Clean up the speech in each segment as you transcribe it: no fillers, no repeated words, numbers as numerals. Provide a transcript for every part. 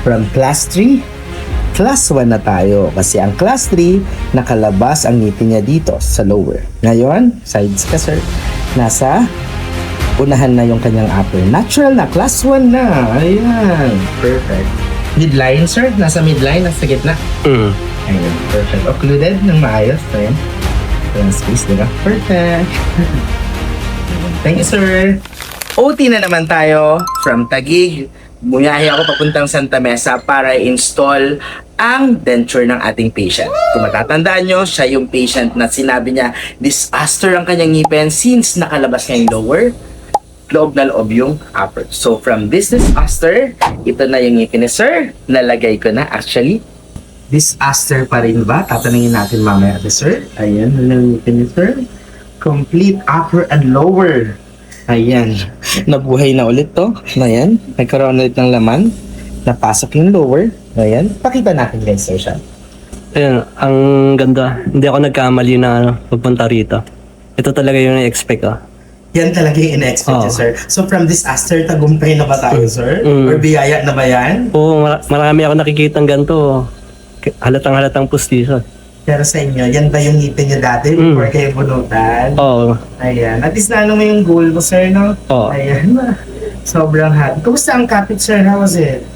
From class 3, class 1 na tayo kasi ang class 3, nakalabas ang ngipin niya dito sa lower. Ngayon, sides ka sir, nasa unahan na yung kanyang upper. Natural na, class 1 na. Ayan, perfect. Midline sir, nasa midline, nasa gitna. Ayan, perfect. Occluded ng maayos. Ayan. Ayan, space, diba? Perfect. Thank you sir. OT na naman tayo from Taguig. Bumiyahe ako papuntang Santa Mesa para i-install ang denture ng ating patient. Kung matatandaan nyo, siya yung patient na sinabi niya, disaster ang kanyang ngipin since nakalabas niya yung lower, loob na loob yung upper. So from this disaster, ito na yung ngipin ni sir. Nalagay ko na actually. Disaster pa rin ba? Tatanungin natin mamaya ito sir. Ayan, yung ngipin ni sir. Complete upper and lower. Ayan, nabuhay na ulit to. Ayan, nagkaroon ulit ng laman. Napasok yung lower. Ayan, pakita natin guys, sir siya. Ayun, ang ganda. Hindi ako nagkamali na pagpunta rito. Ito talaga yung na-expect ko. Yan talaga yung ina-expect niya, sir. So from disaster, tagumpay na ba tayo, sir? Or biyaya na ba yan? Oo, marami ako nakikitang ganito. Halatang pustiso. Pero sa inyo, yan ba yung ngipin niyo dati before kayo bunutan? Oo. Ayan. At least na mo yung goal mo, sir, no? Oo. Ayan. Sobrang happy. Kumusta ang kapit, sir? How was it?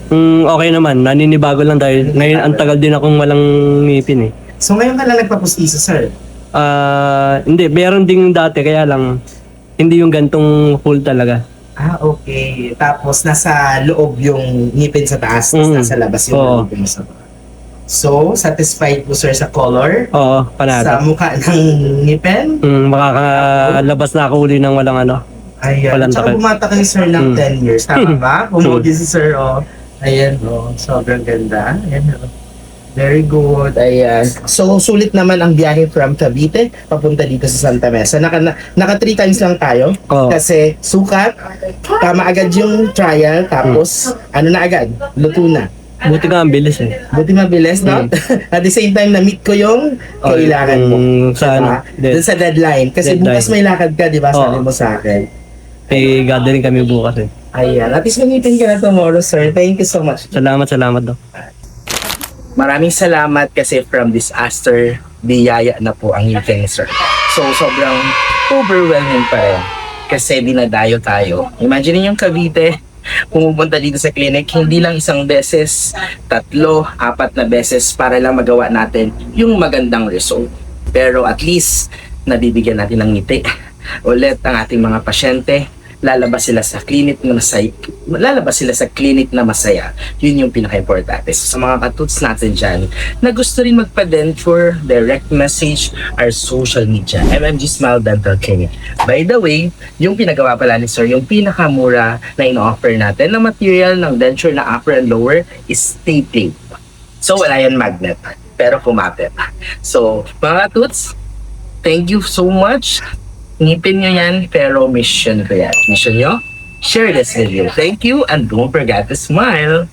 Okay naman. Naninibago lang dahil ngayon ang tagal din akong walang ngipin eh. So ngayon ka lang nagpapustiso, sir? Hindi. Meron ding dati kaya lang hindi yung gantong full talaga. Ah, okay. Tapos nasa loob yung ngipin sa taas, tapos nasa labas yung ngipin sa baba. So, satisfied po sir sa color? Oo, panalo. Sa mukha ng ngipin? Makakalabas na ako uli ng walang ano. Ayan. Walang Tsaka takip. bumata kayo sir ng 10 years. Tama ba? Pumugi si sir, oh. Ayan, oh. Sobrang ganda. Ayan, oh. Very good. Ayan. So, sulit naman ang biyahe from Cavite papunta dito sa Santa Mesa. Naka 3 times lang tayo. Oo. Kasi sukat, tama agad yung trial, tapos ano na agad? Luto na. Buti nga ang bilis eh. Buti mabilis, no? At the same time, na-meet ko yung kailangan mo. Sa ano? Doon sa deadline. Kasi Deadline. bukas may lakad ka, di ba? Sabi mo sa akin. May gathering kami bukas eh. Ayan. At least mag-meeting ka na tomorrow, sir. Thank you so much. Salamat daw. Maraming salamat kasi from disaster, biyaya na po ang ngipin, sir. So, sobrang overwhelming pa rin. Kasi dinadayo tayo. Imagine yung Cavite, pumupunta dito sa clinic, hindi lang isang beses, 3, 4 na beses para lang magawa natin yung magandang result. Pero at least, nabibigyan natin ng ngiti. Ulit ang ating mga pasyente, lalabas sila sa clinic na masaya. Yun yung pinaka-importante. So, sa mga katuts natin dyan, na gusto rin magpa-denture, direct message our social media, MMG Smile Dental Clinic. By the way, yung pinagawa pala ni sir, yung pinakamura na ino-offer natin na material ng denture na upper and lower is stay tape. So, wala yan magnet, pero kumapit. So, mga katuts, thank you so much. Ngipin nyo yan, pero mission ko yan. Mission nyo? Share this video. Thank you, and don't forget to smile.